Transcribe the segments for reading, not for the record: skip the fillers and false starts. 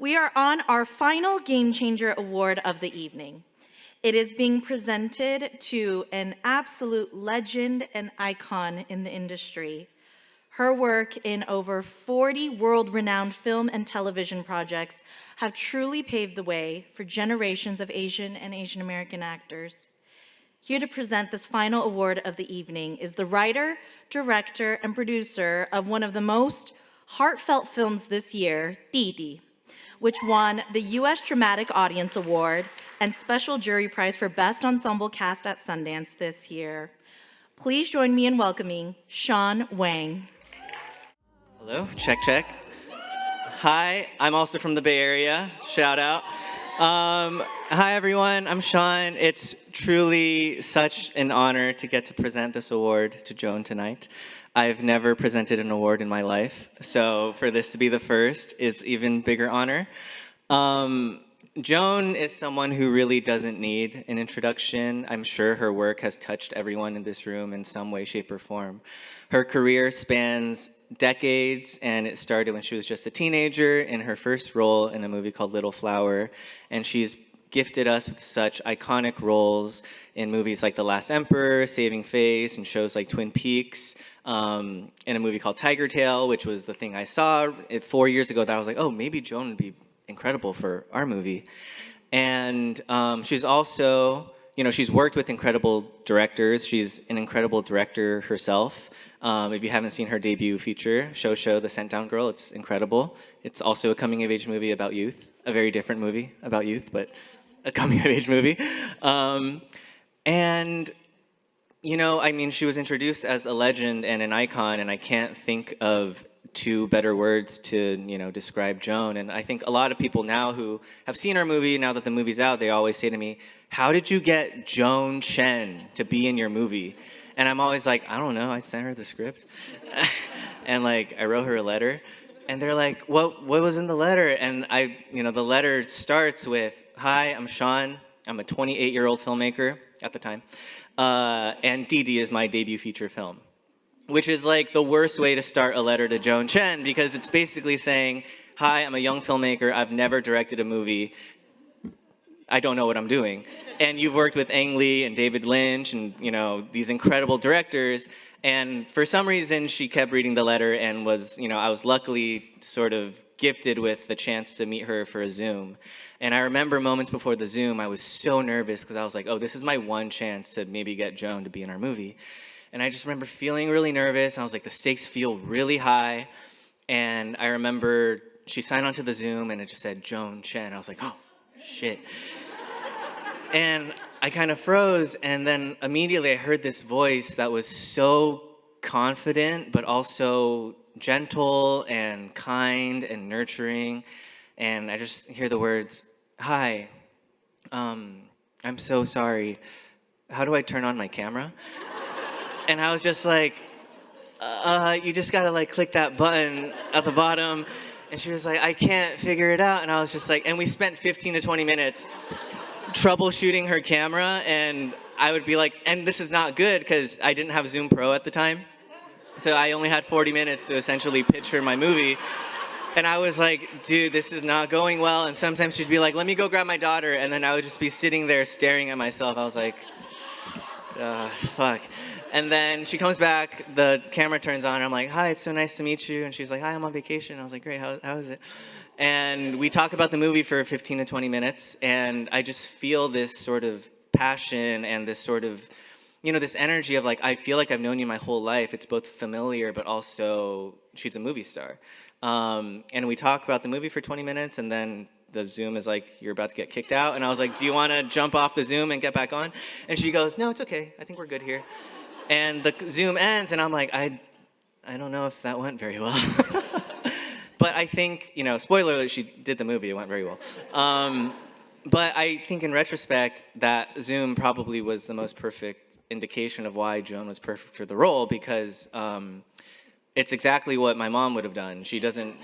We are on our final Game Changer Award of the evening. It is being presented to an absolute legend and icon in the industry. Her work in over 40 world-renowned film and television projects have truly paved the way for generations of Asian and Asian American actors. Here to present this final award of the evening is the writer, director, and producer of one of the most heartfelt films this year, Dìdi, which won the U.S. Dramatic Audience Award and Special Jury Prize for Best Ensemble Cast at Sundance this year. Please join me in welcoming Sean Wang. Hello, check, check. Hi, I'm also from the Bay Area, shout out. Hi everyone, I'm Sean. It's truly such an honor to get to present this award to Joan tonight. I've never presented an award in my life, so for this to be the first is even bigger honor. Joan is someone who really doesn't need an introduction. I'm sure her work has touched everyone in this room in some way, shape, or form. Her career spans decades, and it started when she was just a teenager in her first role in a movie called Little Flower, and she's gifted us with such iconic roles in movies like The Last Emperor, Saving Face, and shows like Twin Peaks, in a movie called Tiger Tail, which was the thing I saw 4 years ago that I was like, oh, maybe Joan would be incredible for our movie. And she's also, she's worked with incredible directors. She's an incredible director herself. If you haven't seen her debut feature, Show, The Sent Down Girl, it's incredible. It's also a coming-of-age movie about youth, a very different movie about youth, but a coming-of-age movie. She was introduced as a legend and an icon, and I can't think of two better words to, describe Joan. And I think a lot of people now who have seen our movie, now that the movie's out, they always say to me, how did you get Joan Chen to be in your movie? And I'm always like, I don't know, I sent her the script. And I wrote her a letter. And they're like, what was in the letter? And the letter starts with, hi, I'm Sean. I'm a 28-year-old filmmaker at the time. And Dìdi is my debut feature film. Which is the worst way to start a letter to Joan Chen, because it's basically saying, hi, I'm a young filmmaker, I've never directed a movie, I don't know what I'm doing. And you've worked with Ang Lee and David Lynch and these incredible directors, and for some reason she kept reading the letter and was, I was luckily sort of gifted with the chance to meet her for a Zoom. And I remember moments before the Zoom, I was so nervous because I was like, oh, this is my one chance to maybe get Joan to be in our movie. And I just remember feeling really nervous. I was like, the stakes feel really high. And I remember she signed onto the Zoom and it just said Joan Chen. I was like, oh, shit. And I kind of froze. And then immediately I heard this voice that was so confident, but also gentle and kind and nurturing. And I just hear the words, hi, I'm so sorry. How do I turn on my camera? And I was just like, you just gotta click that button at the bottom. And she was like, I can't figure it out. And I was just like, and we spent 15 to 20 minutes troubleshooting her camera. And I would be like, and this is not good because I didn't have Zoom Pro at the time. So I only had 40 minutes to essentially pitch her my movie. And I was like, dude, this is not going well. And sometimes she'd be like, let me go grab my daughter. And then I would just be sitting there staring at myself. I was like, fuck. And then she comes back, the camera turns on, and I'm like, hi, it's so nice to meet you. And she's like, hi, I'm on vacation. I was like, great, how is it? And we talk about the movie for 15 to 20 minutes, and I just feel this sort of passion and this sort of, this energy of I feel like I've known you my whole life. It's both familiar, but also she's a movie star. And we talk about the movie for 20 minutes, and then the Zoom is like, you're about to get kicked out. And I was like, do you want to jump off the Zoom and get back on? And she goes, no, it's okay. I think we're good here. And the Zoom ends, and I'm like, I don't know if that went very well. But I think, spoiler alert, she did the movie, it went very well. But I think in retrospect, that Zoom probably was the most perfect indication of why Joan was perfect for the role, because it's exactly what my mom would have done. She doesn't,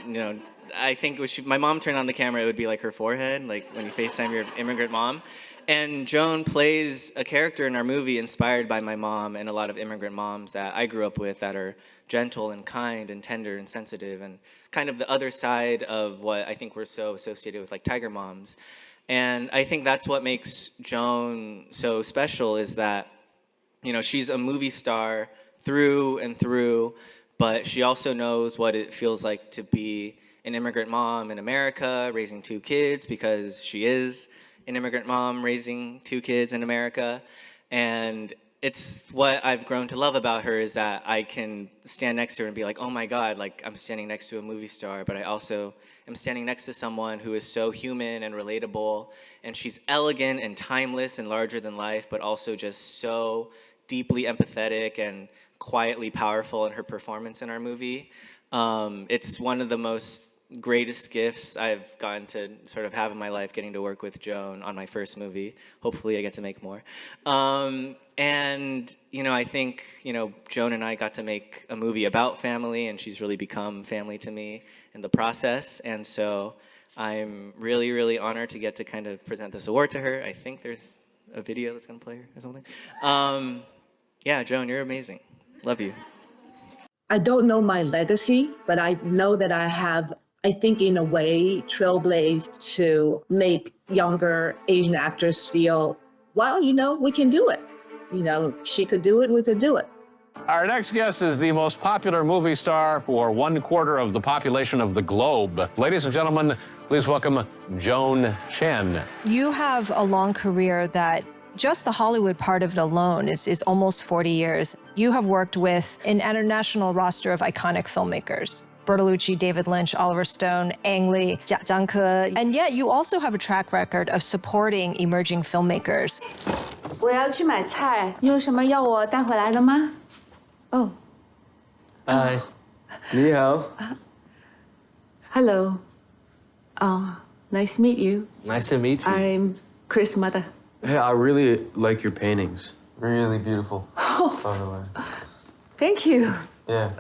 I think my mom turned on the camera, it would be like her forehead, like when you FaceTime your immigrant mom. And Joan plays a character in our movie inspired by my mom and a lot of immigrant moms that I grew up with that are gentle and kind and tender and sensitive and kind of the other side of what I think we're so associated with, like tiger moms. And I think that's what makes Joan so special is that, you know, she's a movie star through and through, but she also knows what it feels like to be an immigrant mom in America, raising 2 kids, because she is an immigrant mom raising 2 kids in America. And it's what I've grown to love about her is that I can stand next to her and be like, oh my God, like I'm standing next to a movie star, but I also am standing next to someone who is so human and relatable, and she's elegant and timeless and larger than life, but also just so deeply empathetic and quietly powerful in her performance in our movie. It's one of the most greatest gifts I've gotten to sort of have in my life, getting to work with Joan on my first movie. Hopefully I get to make more. And, you know, I think, you know, Joan and I got to make a movie about family, and she's really become family to me in the process. And so I'm really, really honored to get to kind of present this award to her. I think there's a video that's gonna play or something. Yeah, Joan, you're amazing. Love you. I don't know my legacy, but I know that I have, I think in a way, trailblazed to make younger Asian actors feel, well, you know, we can do it. You know, she could do it, we could do it. Our next guest is the most popular movie star for 1/4 of the population of the globe. Ladies and gentlemen, please welcome Joan Chen. You have a long career that just the Hollywood part of it alone is almost 40 years. You have worked with an international roster of iconic filmmakers. Bertolucci, David Lynch, Oliver Stone, Ang Lee, Jia Zhangke. And yet you also have a track record of supporting emerging filmmakers. 我要去买菜，你有什么要我带回来的吗？哦。Hi. 你好。Hello. Nice to meet you. Nice to meet you. I'm Chris' mother. Hey, I really like your paintings. Really beautiful. Oh. By the way. Thank you. Yeah.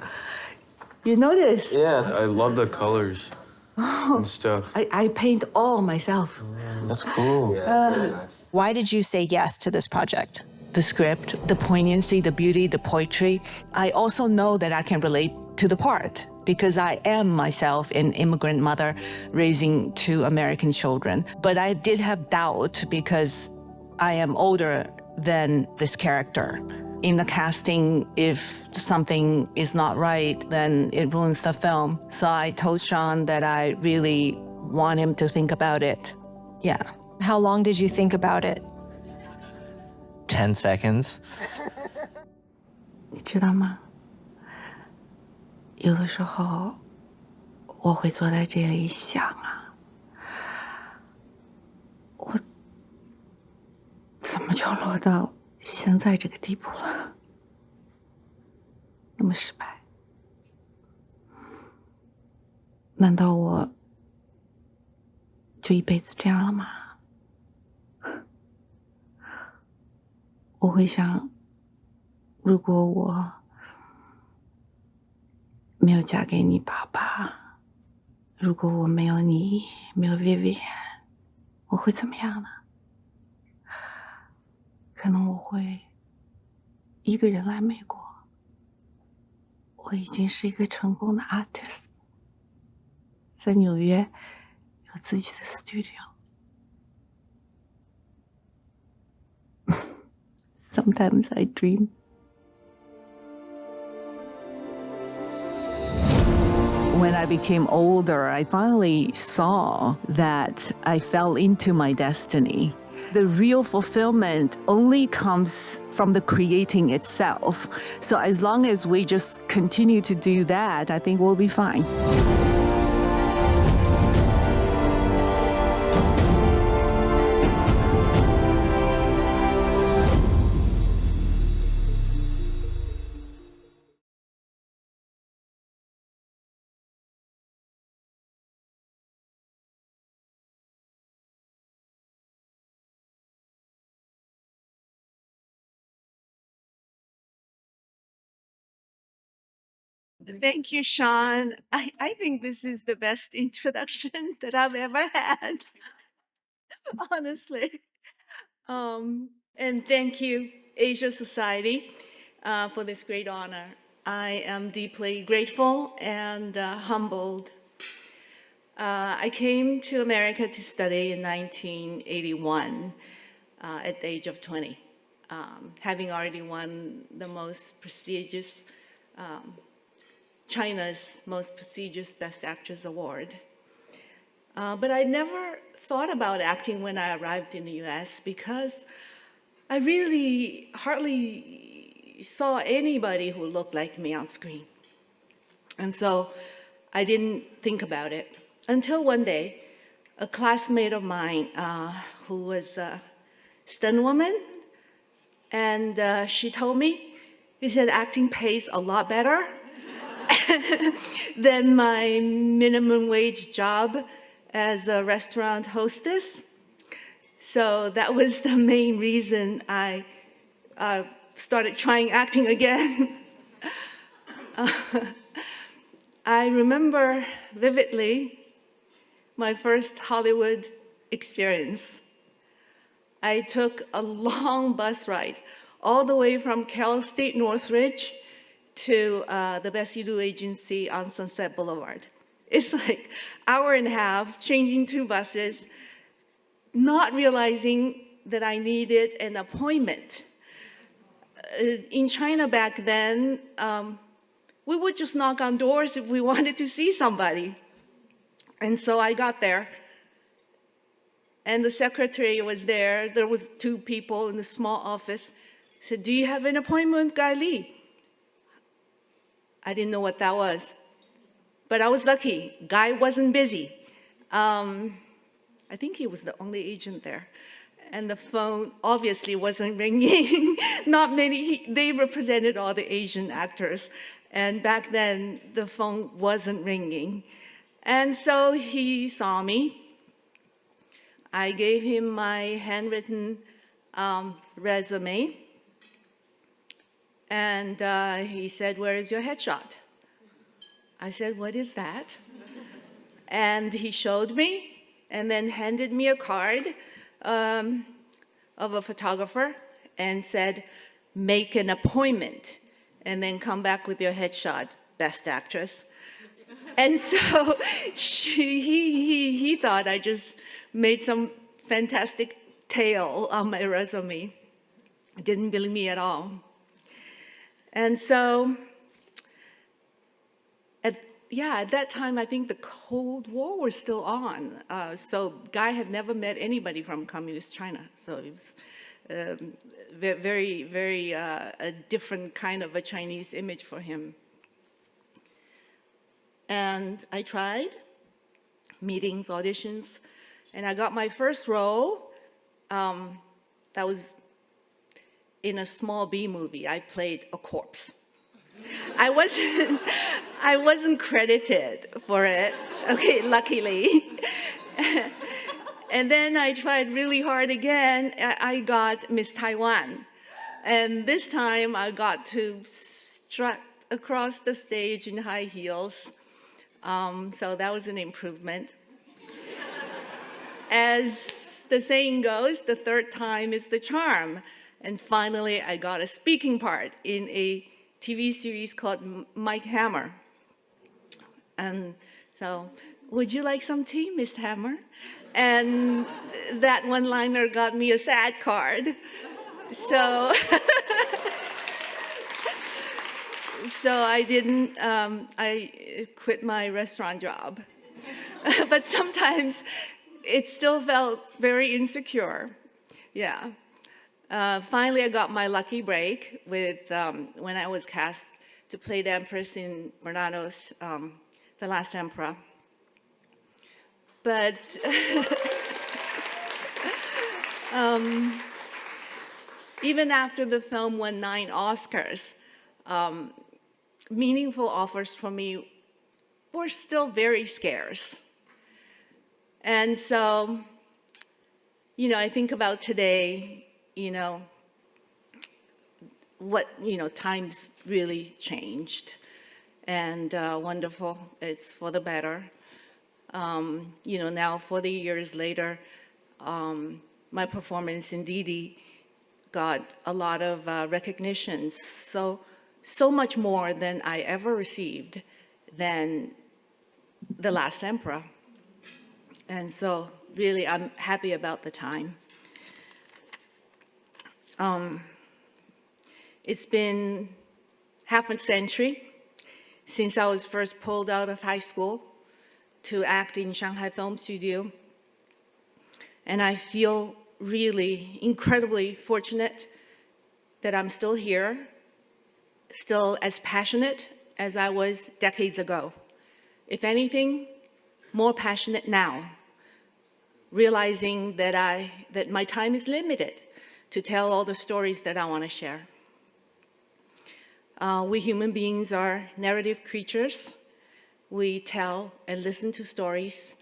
You notice? Yeah, I love the colors and stuff. I paint all myself. That's cool. Yeah, very nice. Why did you say yes to this project? The script, the poignancy, the beauty, the poetry. I also know that I can relate to the part because I am myself an immigrant mother raising 2 American children. But I did have doubt because I am older than this character. In the casting, if something is not right, then it ruins the film. So I told Sean that I really want him to think about it. Yeah. How long did you think about it? 10 seconds. 你知道吗？有的时候，我会坐在这里想啊，我怎么就落到现在这个地步了？那么失败，难道我就一辈子这样了吗？我会想，如果我没有嫁给你爸爸，如果我没有你，没有 Vivian， 我会怎么样呢？可能我会一个人来美国。我已经是一个成功的 artist， 在纽约有自己的 studio。Sometimes I dream. When I became older, I finally saw that I fell into my destiny. The real fulfillment only comes from the creating itself. So as long as we just continue to do that, I think we'll be fine. Thank you, Sean. I think this is the best introduction that I've ever had, honestly. And thank you, Asia Society, for this great honor. I am deeply grateful and humbled. I came to America to study in 1981 at the age of 20, having already won the most prestigious, China's most prestigious Best Actress Award. But I never thought about acting when I arrived in the US because I really hardly saw anybody who looked like me on screen. And so I didn't think about it until one day, a classmate of mine who was a stunt woman, and she told me, she said, acting pays a lot better than my minimum wage job as a restaurant hostess. So that was the main reason I started trying acting again. I remember vividly my first Hollywood experience. I took a long bus ride all the way from Cal State Northridge to the Bessie Lou Agency on Sunset Boulevard. It's like an hour and a half, changing two buses, not realizing that I needed an appointment. In China back then, we would just knock on doors if we wanted to see somebody. And so I got there, and the secretary was there. There was two people in the small office. Said, "Do you have an appointment, Guy Lee?" I didn't know what that was, but I was lucky. Guy wasn't busy. I think he was the only agent there. And the phone obviously wasn't ringing. Not many, they represented all the Asian actors. And back then, the phone wasn't ringing. And so he saw me. I gave him my handwritten resume. And he said, "Where is your headshot?" I said, "What is that?" And he showed me, and then handed me a card of a photographer and said, "Make an appointment, and then come back with your headshot, Best Actress." And so he thought I just made some fantastic tale on my resume. Didn't believe me at all. And so, at that time, I think the Cold War was still on. So Guy had never met anybody from communist China. So it was very, very a different kind of a Chinese image for him. And I tried meetings, auditions, and I got my first role. That was in a small B movie. I played a corpse. I wasn't credited for it, okay, luckily. And then I tried really hard again. I got Miss Taiwan. And this time I got to strut across the stage in high heels. So that was an improvement. As the saying goes, the third time is the charm. And finally, I got a speaking part in a TV series called Mike Hammer. And so, "Would you like some tea, Mr. Hammer?" And that one-liner got me a SAG card. So, so I quit my restaurant job. But sometimes it still felt very insecure. Yeah. Finally, I got my lucky break with when I was cast to play the Empress in Bernardo's The Last Emperor. But even after the film won 9 Oscars, meaningful offers for me were still very scarce. And so, I think about today, times really changed. and wonderful. It's for the better. Now 40 years later, my performance in Dìdi got a lot of recognition, so much more than I ever received than The Last Emperor. And so really, I'm happy about the time. It's been half a century since I was first pulled out of high school to act in Shanghai Film Studio. And I feel really incredibly fortunate that I'm still here, still as passionate as I was decades ago. If anything, more passionate now, realizing that my time is limited to tell all the stories that I want to share. We human beings are narrative creatures. We tell and listen to stories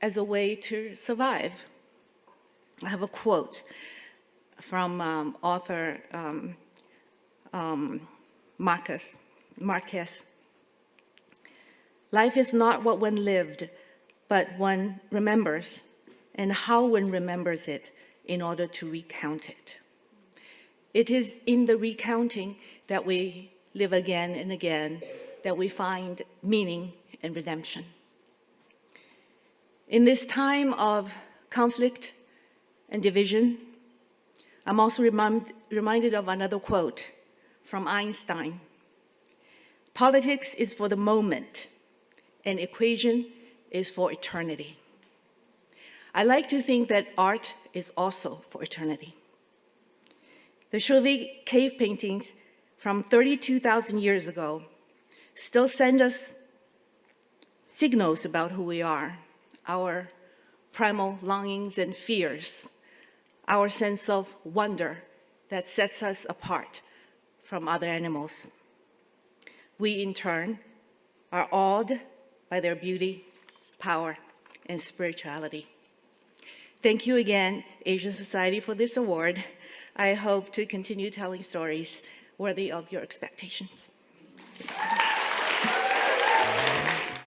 as a way to survive. I have a quote from author Marquez. Life is not what one lived, but one remembers, and how one remembers it in order to recount it. It is in the recounting that we live again and again, that we find meaning and redemption. In this time of conflict and division, I'm also reminded of another quote from Einstein. Politics is for the moment, and equation is for eternity. I like to think that art is also for eternity. The Chauvet cave paintings from 32,000 years ago still send us signals about who we are, our primal longings and fears, our sense of wonder that sets us apart from other animals. We, in turn, are awed by their beauty, power, and spirituality. Thank you again, Asian Society, for this award. I hope to continue telling stories worthy of your expectations.